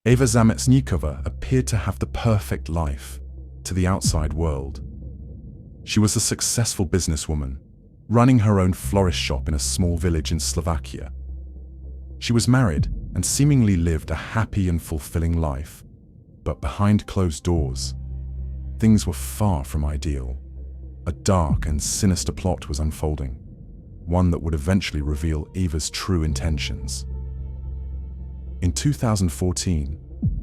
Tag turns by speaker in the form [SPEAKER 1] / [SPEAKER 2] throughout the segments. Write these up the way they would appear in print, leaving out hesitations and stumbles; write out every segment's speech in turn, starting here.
[SPEAKER 1] Eva Zamecníková appeared to have the perfect life to the outside world. She was a successful businesswoman, running her own florist shop in a small village in Slovakia. She was married and seemingly lived a happy and fulfilling life, but behind closed doors, things were far from ideal. A dark and sinister plot was unfolding, one that would eventually reveal Eva's true intentions. In 2014,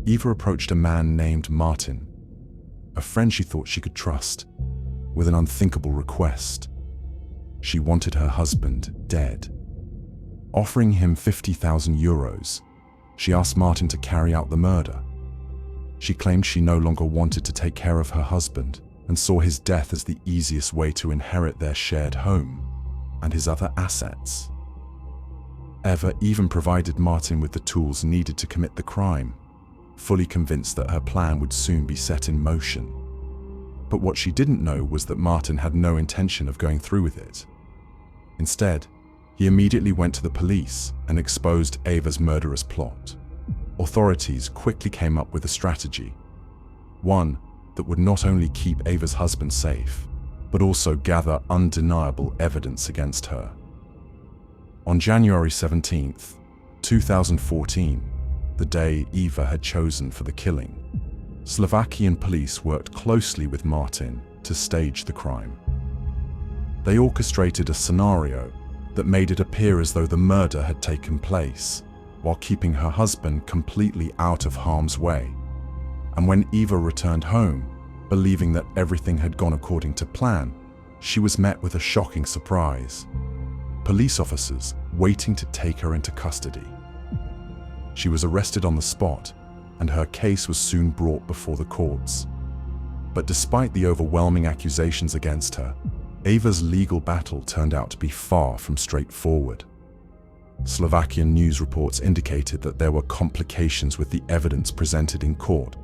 [SPEAKER 1] Eva approached a man named Martin, a friend she thought she could trust, with an unthinkable request. She wanted her husband dead. Offering him 50,000 euros, she asked Martin to carry out the murder. She claimed she no longer wanted to take care of her husband and saw his death as the easiest way to inherit their shared home and his other assets. Eva even provided Martin with the tools needed to commit the crime, fully convinced that her plan would soon be set in motion. But what she didn't know was that Martin had no intention of going through with it. Instead, he immediately went to the police and exposed Eva's murderous plot. Authorities quickly came up with a strategy, one that would not only keep Eva's husband safe, but also gather undeniable evidence against her. On January 17th, 2014, the day Eva had chosen for the killing, Slovakian police worked closely with Martin to stage the crime. They orchestrated a scenario that made it appear as though the murder had taken place, while keeping her husband completely out of harm's way. And when Eva returned home, believing that everything had gone according to plan, she was met with a shocking surprise. Police officers waiting to take her into custody. She was arrested on the spot, and her case was soon brought before the courts. But despite the overwhelming accusations against her, Eva's legal battle turned out to be far from straightforward. Slovakian news reports indicated that there were complications with the evidence presented in court,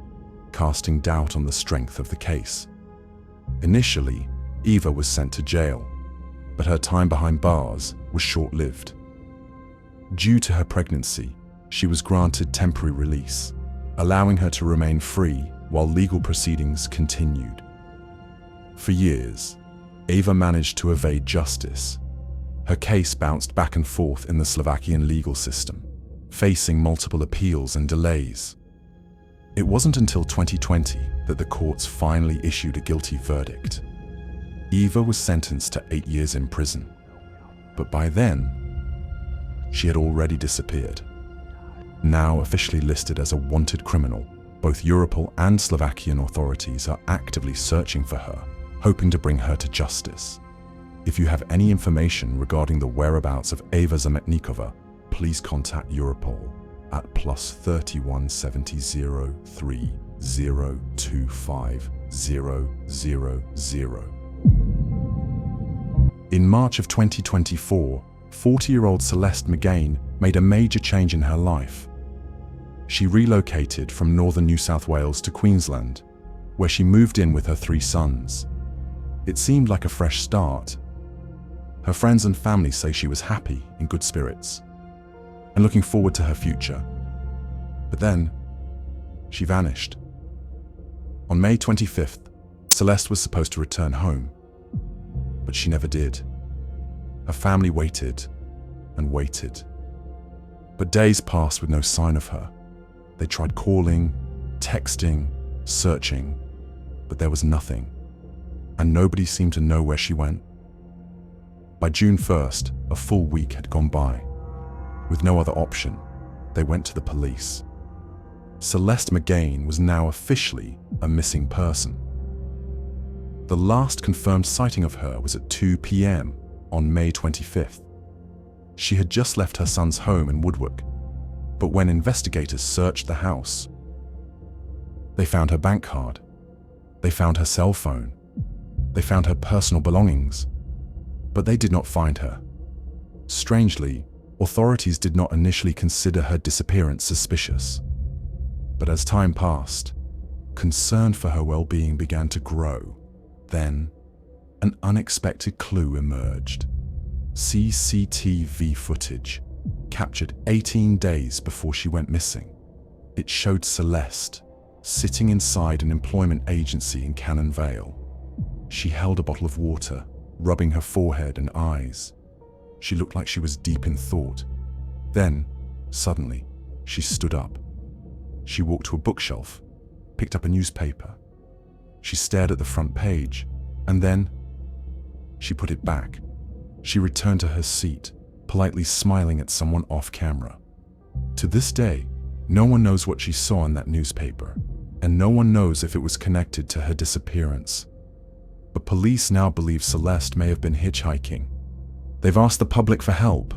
[SPEAKER 1] casting doubt on the strength of the case. Initially, Eva was sent to jail, but her time behind bars was short-lived. Due to her pregnancy, she was granted temporary release, allowing her to remain free while legal proceedings continued. For years, Eva managed to evade justice. Her case bounced back and forth in the Slovakian legal system, facing multiple appeals and delays. It wasn't until 2020 that the courts finally issued a guilty verdict. Eva was sentenced to 8 years in prison, but by then, she had already disappeared. Now officially listed as a wanted criminal, both Europol and Slovakian authorities are actively searching for her, hoping to bring her to justice. If you have any information regarding the whereabouts of Eva Zamecníková, please contact Europol at +31 70 03 025 000. In March of 2024, 40-year-old Celeste McGain made a major change in her life. She relocated from northern New South Wales to Queensland, where she moved in with her 3 sons. It seemed like a fresh start. Her friends and family say she was happy, in good spirits, and looking forward to her future. But then, she vanished. On May 25th, Celeste was supposed to return home, but she never did. Her family waited and waited. But days passed with no sign of her. They tried calling, texting, searching, but there was nothing, and nobody seemed to know where she went. By June 1st, a full week had gone by. With no other option, they went to the police. Celeste McGain was now officially a missing person. The last confirmed sighting of her was at 2 p.m. on May 25th. She had just left her son's home in Woodwick, but when investigators searched the house, they found her bank card, they found her cell phone, they found her personal belongings, but they did not find her. Strangely, authorities did not initially consider her disappearance suspicious. But as time passed, concern for her well-being began to grow. Then, an unexpected clue emerged. CCTV footage captured 18 days before she went missing. It showed Celeste sitting inside an employment agency in Cannon Vale. She held a bottle of water, rubbing her forehead and eyes. She looked like she was deep in thought. Then, suddenly, she stood up. She walked to a bookshelf, picked up a newspaper. She stared at the front page, and then she put it back. She returned to her seat, politely smiling at someone off camera. To this day, no one knows what she saw in that newspaper, and no one knows if it was connected to her disappearance. But police now believe Celeste may have been hitchhiking. They've asked the public for help.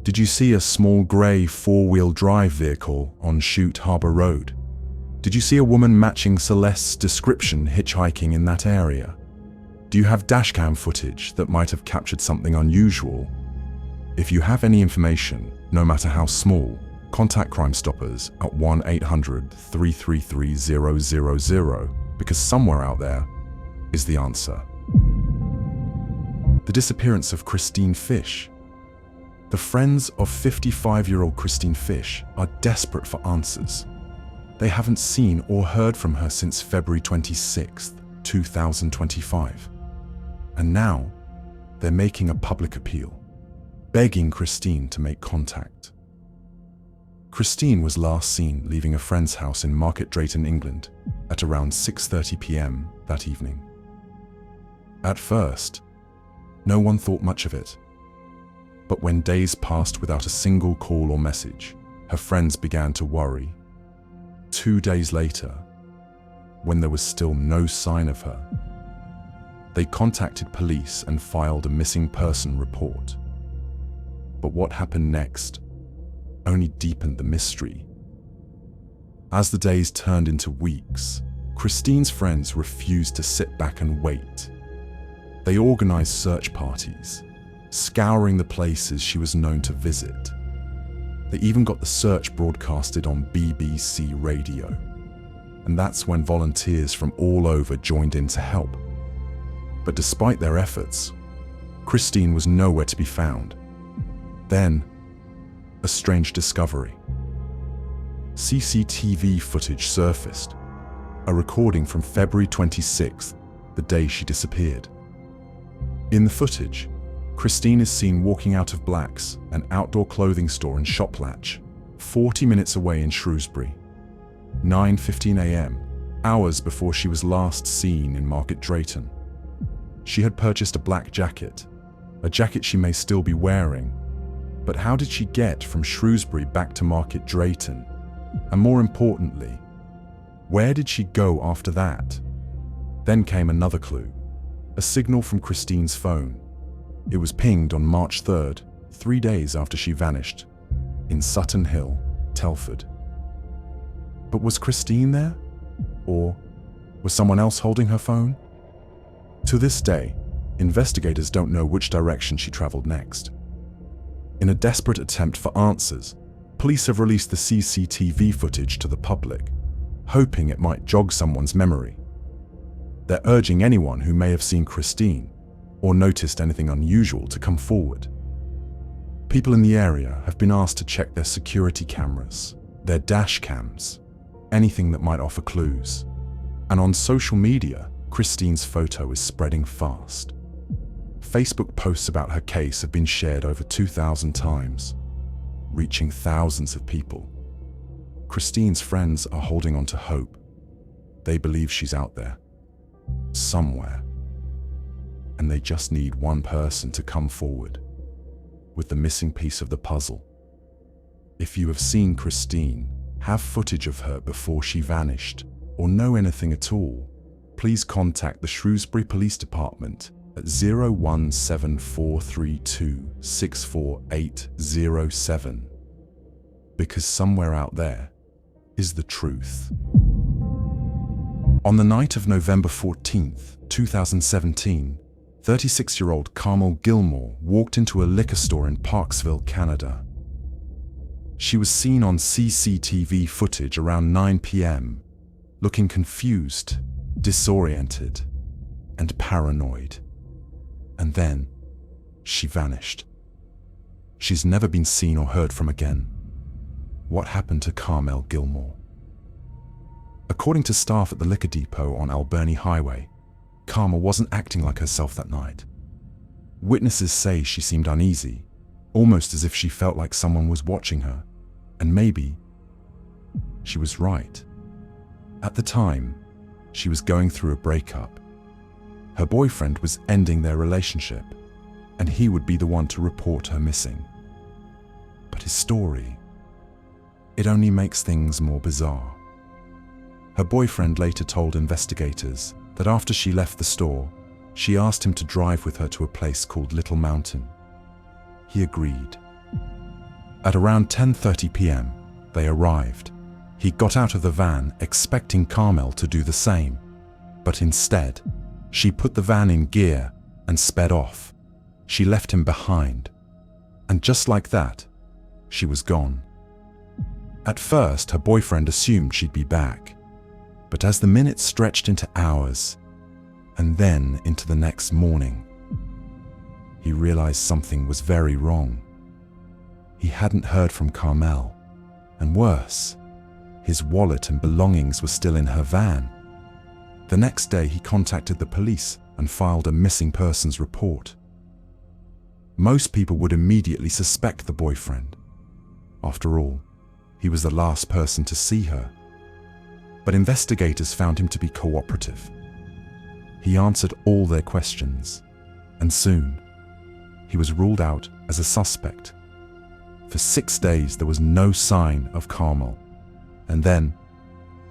[SPEAKER 1] Did you see a small grey four-wheel drive vehicle on Chute Harbour Road? Did you see a woman matching Celeste's description hitchhiking in that area? Do you have dashcam footage that might have captured something unusual? If you have any information, no matter how small, contact Crime Stoppers at 1-800-333-000 because somewhere out there is the answer. The disappearance of Christine Fish. The friends of 55-year-old Christine Fish are desperate for answers. They haven't seen or heard from her since February 26, 2025. And now, they're making a public appeal, begging Christine to make contact. Christine was last seen leaving a friend's house in Market Drayton, England, at around 6:30 p.m. that evening. At first, no one thought much of it. But when days passed without a single call or message, her friends began to worry. 2 days later, when there was still no sign of her, they contacted police and filed a missing person report. But what happened next only deepened the mystery. As the days turned into weeks, Christine's friends refused to sit back and wait. They organized search parties, scouring the places she was known to visit. They even got the search broadcasted on BBC radio. And that's when volunteers from all over joined in to help. But despite their efforts, Christine was nowhere to be found. Then, a strange discovery. CCTV footage surfaced, a recording from February 26th, the day she disappeared. In the footage, Christine is seen walking out of Black's, an outdoor clothing store in Shoplatch, 40 minutes away in Shrewsbury. 9:15 a.m., hours before she was last seen in Market Drayton. She had purchased a black jacket, a jacket she may still be wearing. But how did she get from Shrewsbury back to Market Drayton? And more importantly, where did she go after that? Then came another clue, a signal from Christine's phone. It was pinged on March 3rd, 3 days after she vanished, in Sutton Hill, Telford. But was Christine there? Or was someone else holding her phone? To this day, investigators don't know which direction she traveled next. In a desperate attempt for answers, police have released the CCTV footage to the public, hoping it might jog someone's memory. They're urging anyone who may have seen Christine or noticed anything unusual to come forward. People in the area have been asked to check their security cameras, their dash cams, anything that might offer clues. And on social media, Christine's photo is spreading fast. Facebook posts about her case have been shared over 2,000 times, reaching thousands of people. Christine's friends are holding on to hope. They believe she's out there, somewhere. And they just need one person to come forward with the missing piece of the puzzle. If you have seen Christine, have footage of her before she vanished, or know anything at all, please contact the Shrewsbury Police Department at 01743264807, because somewhere out there is the truth. On the night of November 14th, 2017, 36-year-old Carmel Gilmour walked into a liquor store in Parksville, Canada. She was seen on CCTV footage around 9 p.m., looking confused, disoriented, and paranoid. And then, she vanished. She's never been seen or heard from again. what happened to Carmel Gilmour. According to staff at the liquor depot on Alberni Highway, Carmel wasn't acting like herself that night. Witnesses say she seemed uneasy, almost as if she felt like someone was watching her, and maybe she was right. At the time, she was going through a breakup. Her boyfriend was ending their relationship, and he would be the one to report her missing. But his story, it only makes things more bizarre. Her boyfriend later told investigators that after she left the store, she asked him to drive with her to a place called Little Mountain. He agreed. At around 10:30 p.m., they arrived. He got out of the van expecting Carmel to do the same, but instead, she put the van in gear and sped off. She left him behind, and just like that, she was gone. At first, her boyfriend assumed she'd be back, but as the minutes stretched into hours, and then into the next morning, he realized something was very wrong. He hadn't heard from Carmel, and worse, his wallet and belongings were still in her van. The next day, he contacted the police and filed a missing persons report. Most people would immediately suspect the boyfriend. After all, he was the last person to see her. But investigators found him to be cooperative. He answered all their questions, and soon, he was ruled out as a suspect. For 6 days, there was no sign of Carmel, and then,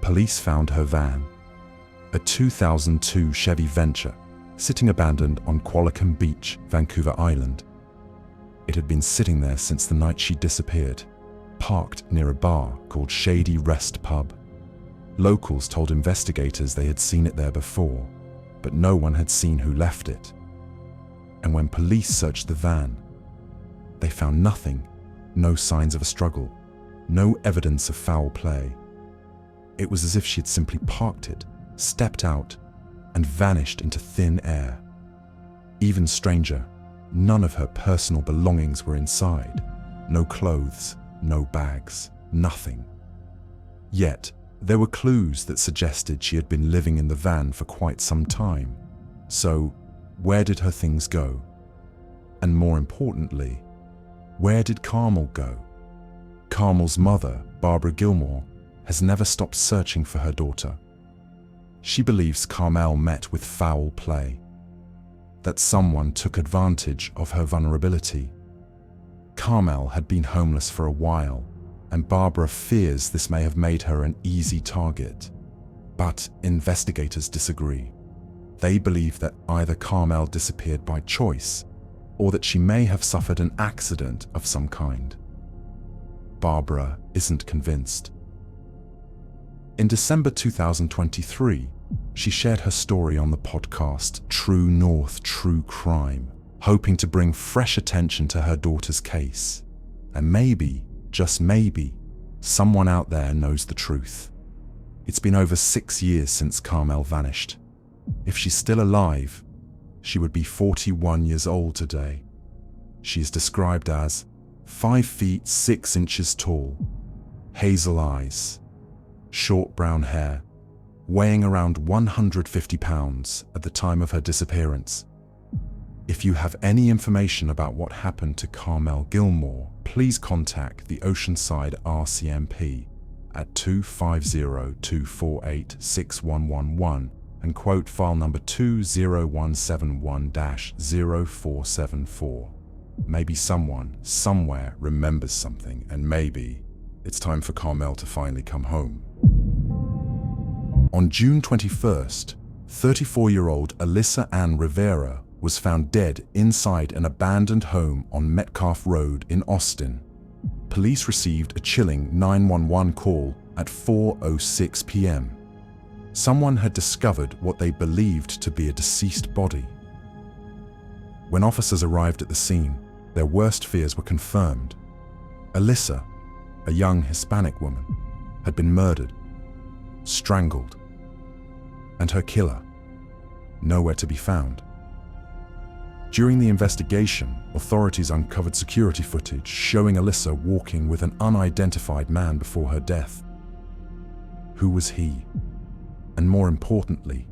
[SPEAKER 1] police found her van, a 2002 Chevy Venture, sitting abandoned on Qualicum Beach, Vancouver Island. It had been sitting there since the night she disappeared, parked near a bar called Shady Rest Pub. Locals told investigators they had seen it there before, but no one had seen who left it. And when police searched the van, they found nothing, no signs of a struggle, no evidence of foul play. It was as if she had simply parked it, stepped out, and vanished into thin air. Even stranger, none of her personal belongings were inside. No clothes, no bags, nothing. Yet, there were clues that suggested she had been living in the van for quite some time. So, where did her things go? And more importantly, where did Carmel go? Carmel's mother, Barbara Gilmour, has never stopped searching for her daughter. She believes Carmel met with foul play, that someone took advantage of her vulnerability. Carmel had been homeless for a while, and Barbara fears this may have made her an easy target. But investigators disagree. They believe that either Carmel disappeared by choice, or that she may have suffered an accident of some kind. Barbara isn't convinced. In December 2023, she shared her story on the podcast True North True Crime, hoping to bring fresh attention to her daughter's case. And maybe, just maybe, someone out there knows the truth. It's been over 6 years since Carmel vanished. If she's still alive, she would be 41 years old today. She is described as 5 feet 6 inches tall, hazel eyes, short brown hair, weighing around 150 pounds at the time of her disappearance. If you have any information about what happened to Carmel Gilmour, please contact the Oceanside RCMP at 250-248-6111 and quote file number 20171-0474. Maybe someone, somewhere, remembers something, and maybe it's time for Carmel to finally come home. On June 21st, 34-year-old Alyssa Ann Rivera was found dead inside an abandoned home on Metcalf Road in Austin. Police received a chilling 911 call at 4:06 p.m. Someone had discovered what they believed to be a deceased body. When officers arrived at the scene, their worst fears were confirmed. Alyssa, a young Hispanic woman, had been murdered, strangled, and her killer, nowhere to be found. During the investigation, authorities uncovered security footage showing Alyssa walking with an unidentified man before her death. Who was he? And more importantly,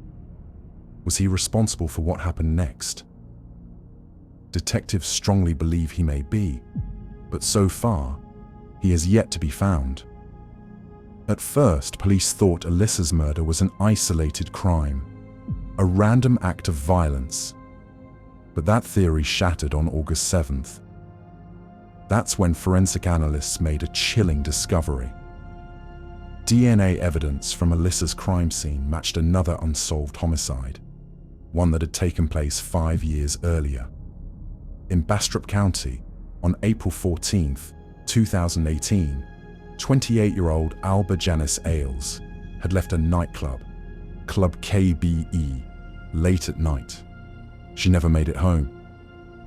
[SPEAKER 1] was he responsible for what happened next? Detectives strongly believe he may be, but so far, he is yet to be found. At first, police thought Alyssa's murder was an isolated crime, a random act of violence. But that theory shattered on August 7th. That's when forensic analysts made a chilling discovery. DNA evidence from Alyssa's crime scene matched another unsolved homicide, one that had taken place 5 years earlier. In Bastrop County, on April 14th, 2018, 28-year-old Alba Janice Ailes had left a nightclub, Club KBE, late at night. She never made it home.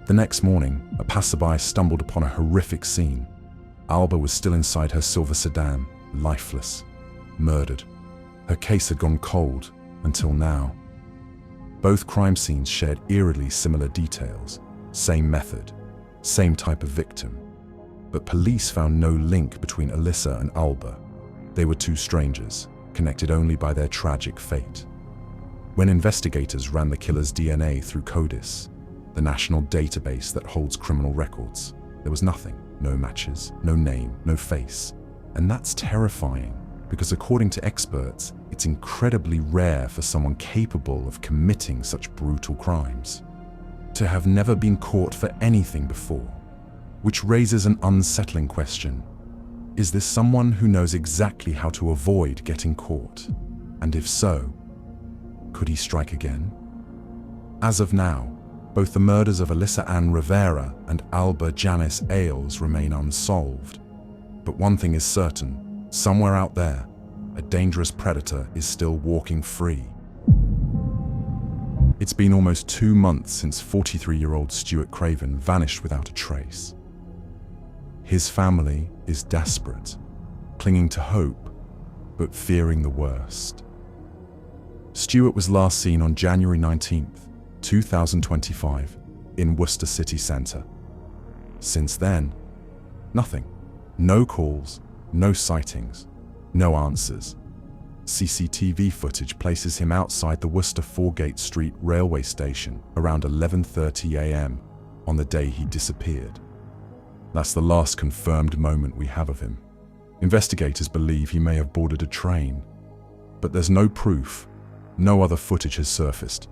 [SPEAKER 1] The next morning, a passerby stumbled upon a horrific scene. Alba was still inside her silver sedan, lifeless, murdered. Her case had gone cold until now. Both crime scenes shared eerily similar details, same method, same type of victim. But police found no link between Alyssa and Alba. They were two strangers, connected only by their tragic fate. When investigators ran the killer's DNA through CODIS, the national database that holds criminal records, there was nothing. No matches, no name, no face. And that's terrifying, because according to experts, it's incredibly rare for someone capable of committing such brutal crimes to have never been caught for anything before. Which raises an unsettling question. Is this someone who knows exactly how to avoid getting caught? And if so, could he strike again? As of now, both the murders of Alyssa Ann Rivera and Alba Janice Ailes remain unsolved. But one thing is certain, somewhere out there, a dangerous predator is still walking free. It's been almost 2 months since 43-year-old Stuart Craven vanished without a trace. His family is desperate, clinging to hope, but fearing the worst. Stuart was last seen on January 19th, 2025, in Worcester City Centre. Since then, nothing. No calls, no sightings, no answers. CCTV footage places him outside the Worcester Foregate Street railway station around 11:30 a.m. on the day he disappeared. That's the last confirmed moment we have of him. Investigators believe he may have boarded a train, but there's no proof. No other footage has surfaced.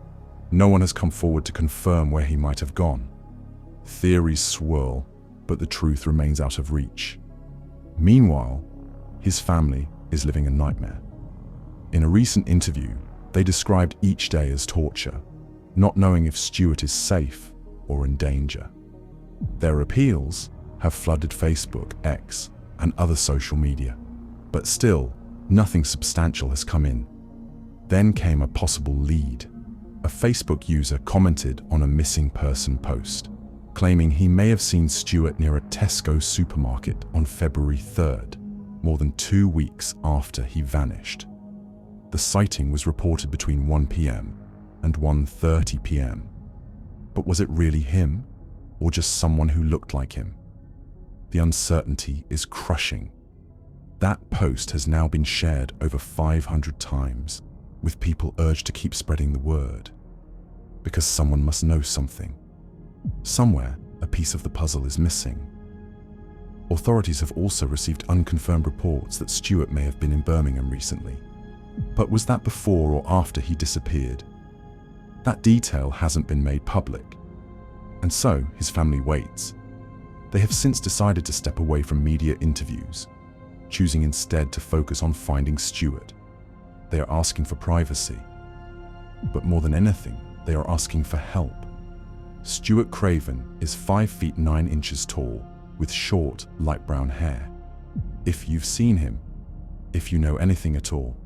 [SPEAKER 1] No one has come forward to confirm where he might have gone. Theories swirl, but the truth remains out of reach. Meanwhile, his family is living a nightmare. In a recent interview, they described each day as torture, not knowing if Stuart is safe or in danger. Their appeals have flooded Facebook, X, and other social media, but still, nothing substantial has come in. Then came a possible lead. A Facebook user commented on a missing person post, claiming he may have seen Stuart near a Tesco supermarket on February 3rd, more than 2 weeks after he vanished. The sighting was reported between 1 p.m. and 1:30 p.m. But was it really him, or just someone who looked like him? The uncertainty is crushing. That post has now been shared over 500 times, with people urged to keep spreading the word. Because someone must know something. Somewhere, a piece of the puzzle is missing. Authorities have also received unconfirmed reports that Stuart may have been in Birmingham recently. But was that before or after he disappeared? That detail hasn't been made public. And so, his family waits. They have since decided to step away from media interviews, choosing instead to focus on finding Stuart. They are asking for privacy. But more than anything, they are asking for help. Stuart Craven is 5 feet 9 inches tall, with short, light brown hair. If you've seen him, if you know anything at all,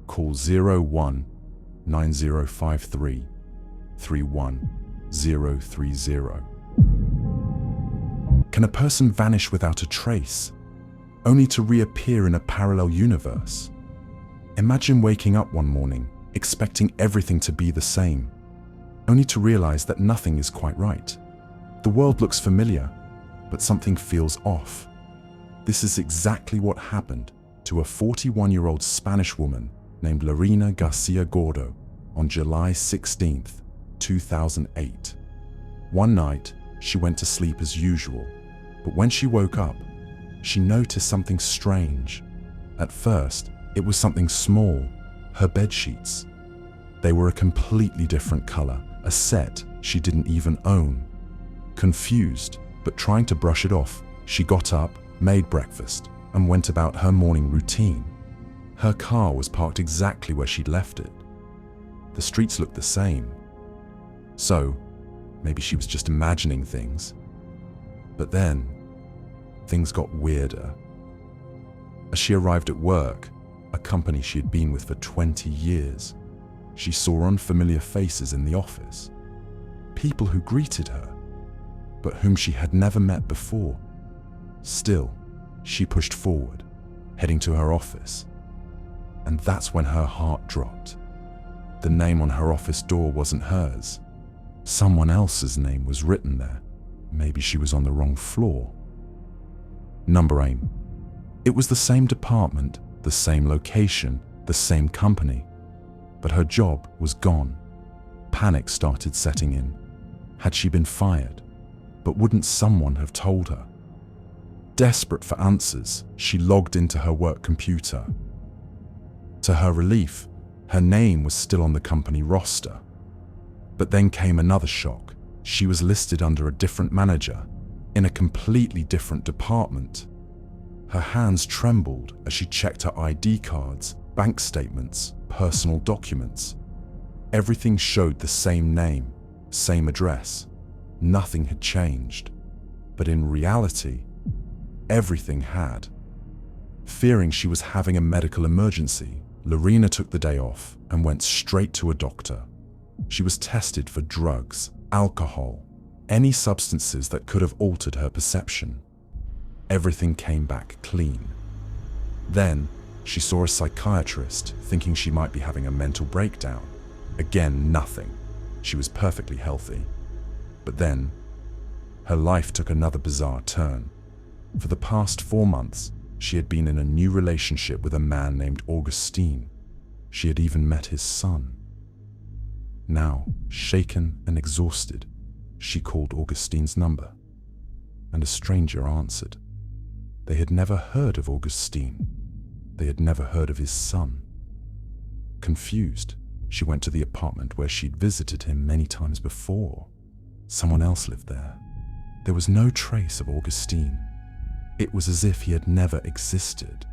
[SPEAKER 1] call 01-9053 31030. Can a person vanish without a trace, only to reappear in a parallel universe? Imagine waking up one morning, expecting everything to be the same. only to realize that nothing is quite right. The world looks familiar, but something feels off. This is exactly what happened to a 41-year-old Spanish woman named Lerina García Gordo on July 16, 2008. One night, she went to sleep as usual, but when she woke up, she noticed something strange. At first, it was something small, her bedsheets. They were a completely different color, a set she didn't even own. Confused, but trying to brush it off, she got up, made breakfast, and went about her morning routine. Her car was parked exactly where she'd left it. The streets looked the same. So, maybe she was just imagining things. But then, things got weirder. As she arrived at work, a company she had been with for 20 years, she saw unfamiliar faces in the office. People who greeted her, but whom she had never met before. Still, she pushed forward, heading to her office. And that's when her heart dropped. The name on her office door wasn't hers. Someone else's name was written there. Maybe she was on the wrong floor. Number 8. It was the same department, the same location, the same company. But her job was gone. Panic started setting in. Had she been fired? But wouldn't someone have told her? Desperate for answers, she logged into her work computer. To her relief, her name was still on the company roster. But then came another shock. She was listed under a different manager, in a completely different department. Her hands trembled as she checked her ID cards, bank statements, personal documents. Everything showed the same name, same address. Nothing had changed. But in reality, everything had. Fearing she was having a medical emergency, Lerina took the day off and went straight to a doctor. She was tested for drugs, alcohol, any substances that could have altered her perception. Everything came back clean. Then, she saw a psychiatrist, thinking she might be having a mental breakdown. Again, nothing. She was perfectly healthy. But then, her life took another bizarre turn. For the past 4 months, she had been in a new relationship with a man named Augustine. She had even met his son. Now, shaken and exhausted, she called Augustine's number, and a stranger answered. They had never heard of Augustine. They had never heard of his son. Confused, she went to the apartment where she'd visited him many times before. Someone else lived there. There was no trace of Augustine. It was as if he had never existed.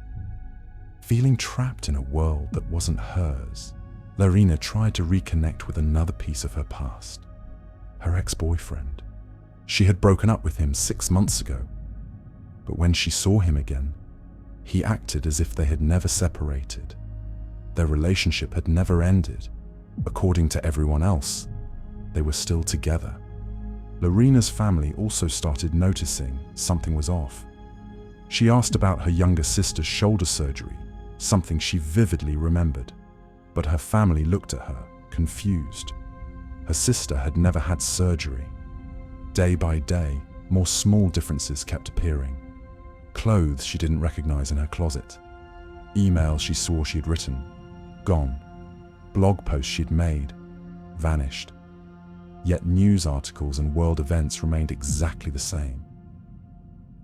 [SPEAKER 1] Feeling trapped in a world that wasn't hers, Lerina tried to reconnect with another piece of her past. Her ex-boyfriend. She had broken up with him 6 months ago. But when she saw him again, he acted as if they had never separated. Their relationship had never ended. According to everyone else, they were still together. Lerina's family also started noticing something was off. She asked about her younger sister's shoulder surgery, something she vividly remembered. But her family looked at her, confused. Her sister had never had surgery. Day by day, more small differences kept appearing. Clothes she didn't recognize in her closet. Emails she saw she had written, gone. Blog posts she'd made, vanished. Yet news articles and world events remained exactly the same.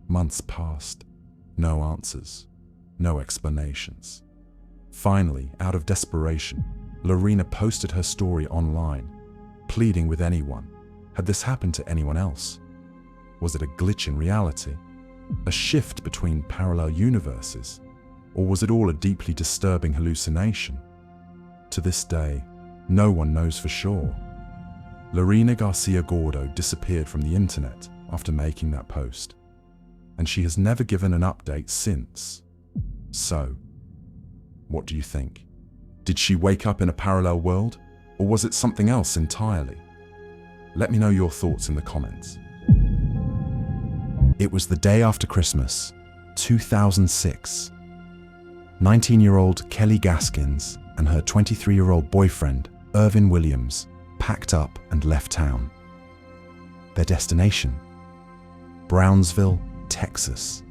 [SPEAKER 1] Months passed. No answers. No explanations. Finally, out of desperation, Lerina posted her story online, pleading with anyone. Had this happened to anyone else? Was it a glitch in reality? A shift between parallel universes? Or was it all a deeply disturbing hallucination? To this day, no one knows for sure. Lerina García Gordo disappeared from the internet after making that post, and she has never given an update since. So, what do you think? Did she wake up in a parallel world, or was it something else entirely? Let me know your thoughts in the comments. It was the day after Christmas, 2006. 19-year-old Kelly Gaskins and her 23-year-old boyfriend, Irvin Williams, packed up and left town. Their destination? Brownsville, Texas.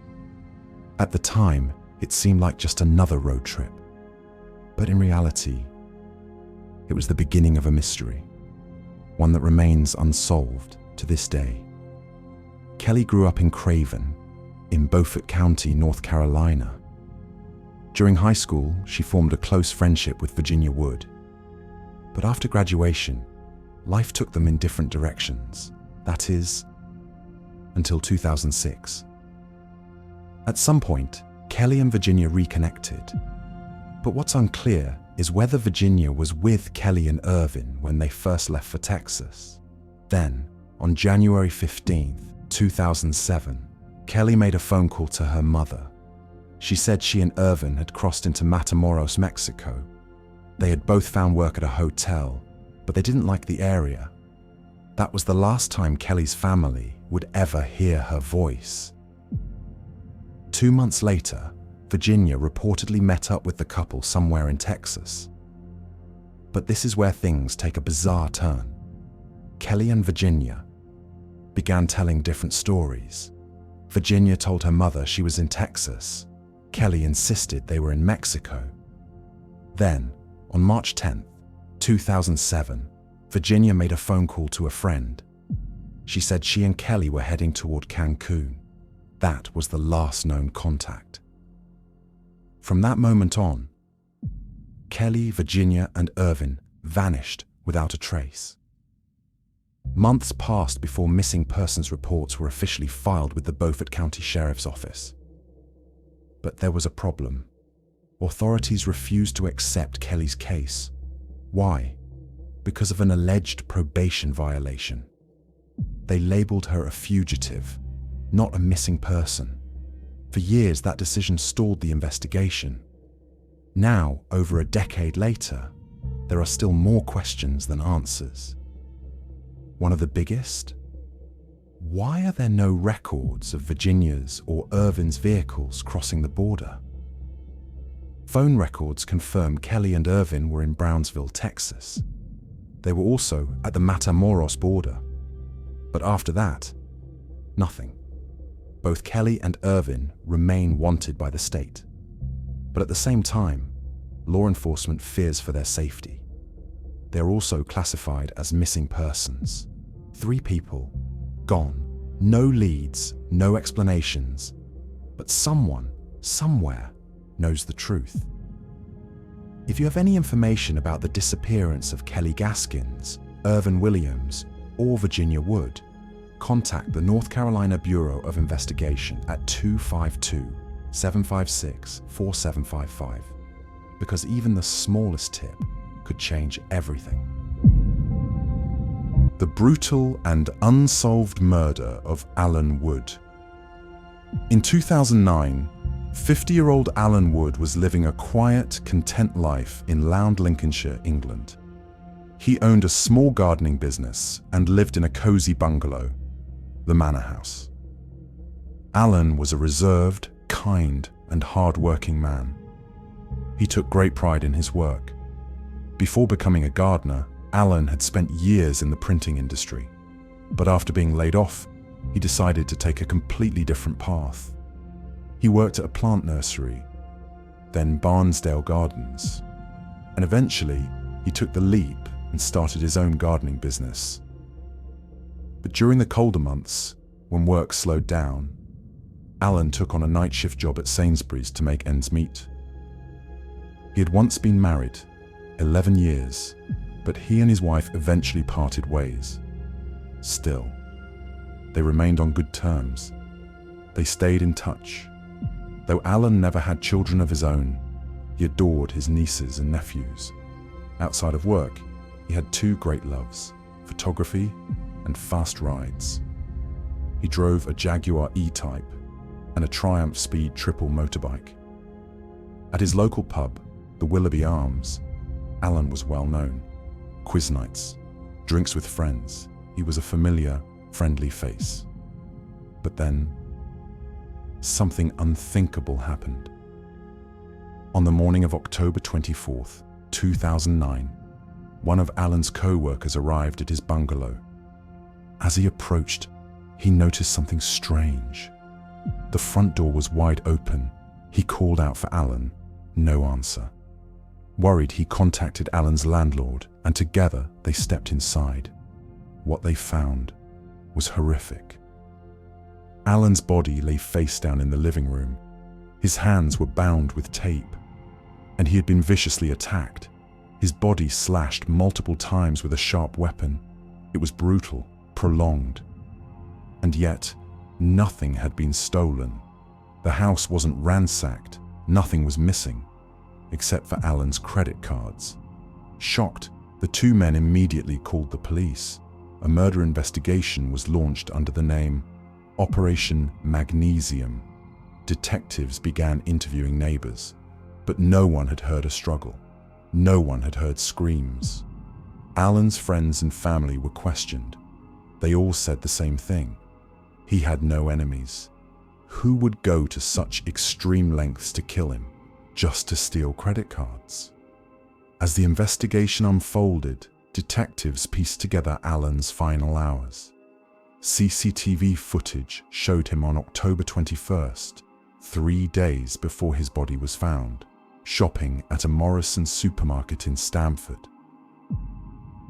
[SPEAKER 1] At the time, it seemed like just another road trip. But in reality, it was the beginning of a mystery, one that remains unsolved to this day. Kelly grew up in Craven, in Beaufort County, North Carolina. During high school, she formed a close friendship with Virginia Wood. But after graduation, life took them in different directions. That is, until 2006. At some point, Kelly and Virginia reconnected. But what's unclear is whether Virginia was with Kelly and Irvin when they first left for Texas. Then, on January 15th, 2007, Kelly made a phone call to her mother. She said she and Irvin had crossed into Matamoros, Mexico. They had both found work at a hotel, but they didn't like the area. That was the last time Kelly's family would ever hear her voice. 2 months later, Virginia reportedly met up with the couple somewhere in Texas. But this is where things take a bizarre turn. Kelly and Virginia began telling different stories. Virginia told her mother she was in Texas. Kelly insisted they were in Mexico. Then, on March 10th, 2007, Virginia made a phone call to a friend. She said she and Kelly were heading toward Cancun. That was the last known contact. From that moment on, Kelly, Virginia, and Irvin vanished without a trace. Months passed before missing persons reports were officially filed with the Beaufort County Sheriff's Office. But there was a problem. Authorities refused to accept Kelly's case. Why? Because of an alleged probation violation. They labeled her a fugitive, not a missing person. For years, that decision stalled the investigation. Now, over a decade later, there are still more questions than answers. One of the biggest? Why are there no records of Virginia's or Irvin's vehicles crossing the border? Phone records confirm Kelly and Irvin were in Brownsville, Texas. They were also at the Matamoros border. But after that, nothing. Both Kelly and Irvin remain wanted by the state. But at the same time, law enforcement fears for their safety. They are also classified as missing persons. 3 people, gone. No leads, no explanations. But someone, somewhere, knows the truth. If you have any information about the disappearance of Kelly Gaskins, Irvin Williams, or Virginia Wood, contact the North Carolina Bureau of Investigation at 252-756-4755, because even the smallest tip could change everything. The brutal and unsolved murder of Alan Wood. In 2009, 50-year-old Alan Wood was living a quiet, content life in Lound, Lincolnshire, England. He owned a small gardening business and lived in a cozy bungalow, the Manor House. Alan was a reserved, kind, and hard-working man. He took great pride in his work. Before becoming a gardener, Alan had spent years in the printing industry. But after being laid off, he decided to take a completely different path. He worked at a plant nursery, then Barnsdale Gardens, and eventually he took the leap and started his own gardening business. But during the colder months, when work slowed down, Alan took on a night shift job at Sainsbury's to make ends meet. He had once been married, 11 years, but he and his wife eventually parted ways. Still, they remained on good terms. They stayed in touch. Though Alan never had children of his own, he adored his nieces and nephews. Outside of work, he had 2 great loves, photography and fast rides. He drove a Jaguar E-Type and a Triumph Speed triple motorbike. At his local pub, the Willoughby Arms, Alan was well known. Quiz nights, drinks with friends, he was a familiar, friendly face. But then, something unthinkable happened. On the morning of October 24th, 2009, one of Alan's co-workers arrived at his bungalow. As he approached, he noticed something strange. The front door was wide open. He called out for Alan. No answer. Worried, he contacted Alan's landlord, and together they stepped inside. What they found was horrific. Alan's body lay face down in the living room. His hands were bound with tape, and he had been viciously attacked. His body slashed multiple times with a sharp weapon. It was brutal, prolonged. And yet, nothing had been stolen. The house wasn't ransacked. Nothing was missing, except for Alan's credit cards. Shocked, the two men immediately called the police. A murder investigation was launched under the name Operation Magnesium. Detectives began interviewing neighbors, but no one had heard a struggle. No one had heard screams. Alan's friends and family were questioned. They all said the same thing. He had no enemies. Who would go to such extreme lengths to kill him, just to steal credit cards? As the investigation unfolded, detectives pieced together Alan's final hours. CCTV footage showed him on October 21st, 3 days before his body was found, shopping at a Morrison's supermarket in Stamford.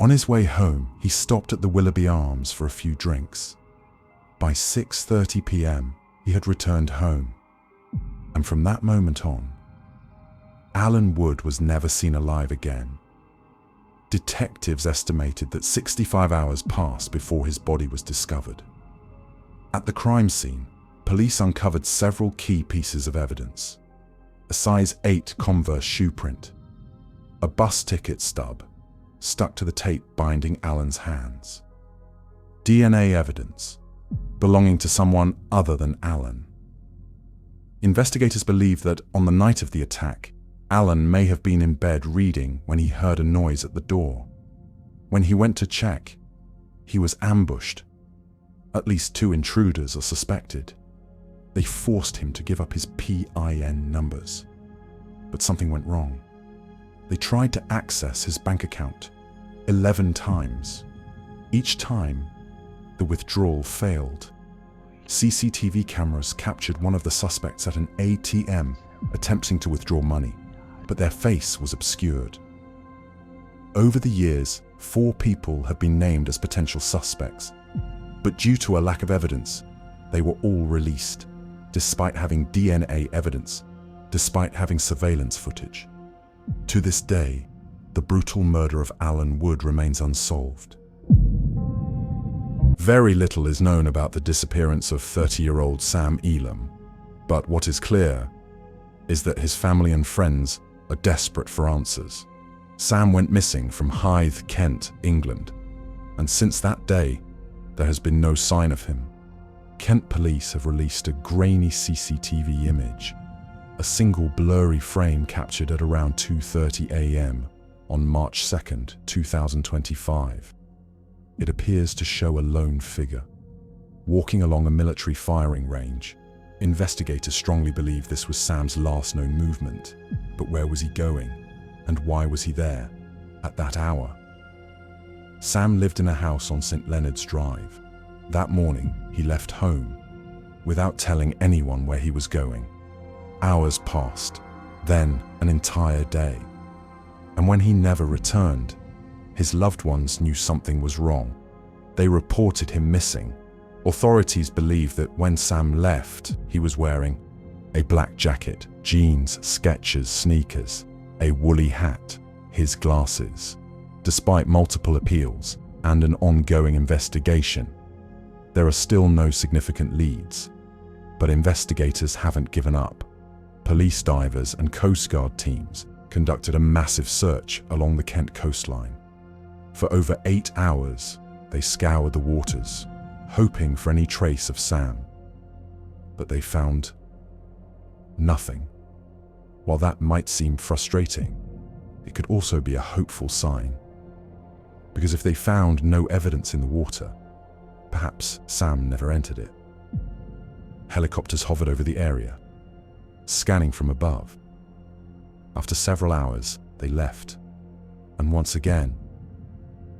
[SPEAKER 1] On his way home, he stopped at the Willoughby Arms for a few drinks. By 6:30 p.m., he had returned home, and from that moment on, Alan Wood was never seen alive again. Detectives estimated that 65 hours passed before his body was discovered. At the crime scene, police uncovered several key pieces of evidence: a size 8 Converse shoe print, a bus ticket stub stuck to the tape binding Alan's hands, DNA evidence belonging to someone other than Alan. Investigators believe that on the night of the attack, Alan may have been in bed reading when he heard a noise at the door. When he went to check, he was ambushed. At least 2 intruders are suspected. They forced him to give up his PIN numbers. But something went wrong. They tried to access his bank account 11 times. Each time, the withdrawal failed. CCTV cameras captured one of the suspects at an ATM attempting to withdraw money, but their face was obscured. Over the years, 4 people have been named as potential suspects, but due to a lack of evidence, they were all released, despite having DNA evidence, despite having surveillance footage. To this day, the brutal murder of Alan Wood remains unsolved. Very little is known about the disappearance of 30-year-old Sam Elam, but what is clear is that his family and friends are desperate for answers. Sam went missing from Hythe, Kent, England, and since that day, there has been no sign of him. Kent police have released a grainy CCTV image, a single blurry frame captured at around 2:30 a.m. on March 2nd, 2025. It appears to show a lone figure, walking along a military firing range. Investigators strongly believe this was Sam's last known movement, but where was he going, and why was he there, at that hour? Sam lived in a house on St. Leonard's Drive. That morning, he left home, without telling anyone where he was going. Hours passed, then an entire day. And when he never returned, his loved ones knew something was wrong. They reported him missing. Authorities believe that when Sam left, he was wearing a black jacket, jeans, Skechers sneakers, a woolly hat, his glasses. Despite multiple appeals and an ongoing investigation, there are still no significant leads. But investigators haven't given up. Police divers and Coast Guard teams conducted a massive search along the Kent coastline. For over 8 hours, they scoured the waters, hoping for any trace of Sam. But they found nothing. While that might seem frustrating, it could also be a hopeful sign. Because if they found no evidence in the water, perhaps Sam never entered it. Helicopters hovered over the area, scanning from above. After several hours, they left, and once again,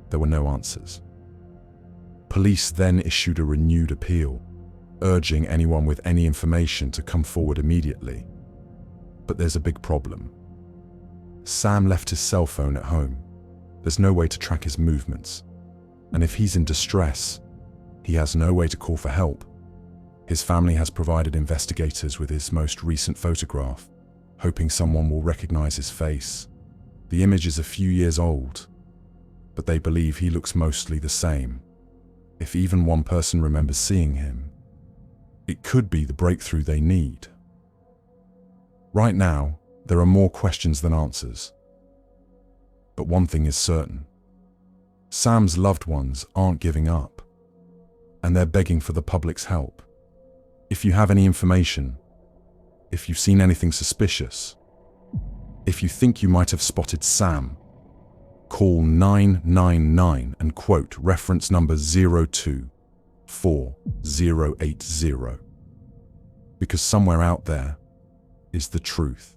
[SPEAKER 1] There were no answers. Police then issued a renewed appeal, urging anyone with any information to come forward immediately. But there's a big problem. Sam left his cell phone at home. There's no way to track his movements. And if he's in distress, he has no way to call for help. His family has provided investigators with his most recent photograph, hoping someone will recognize his face. The image is a few years old, but they believe he looks mostly the same. If even one person remembers seeing him, it could be the breakthrough they need. Right now, there are more questions than answers. But one thing is certain. Sam's loved ones aren't giving up, and they're begging for the public's help. If you have any information, if you've seen anything suspicious, if you think you might have spotted Sam, call 999 and quote reference number 024080. Because somewhere out there is the truth.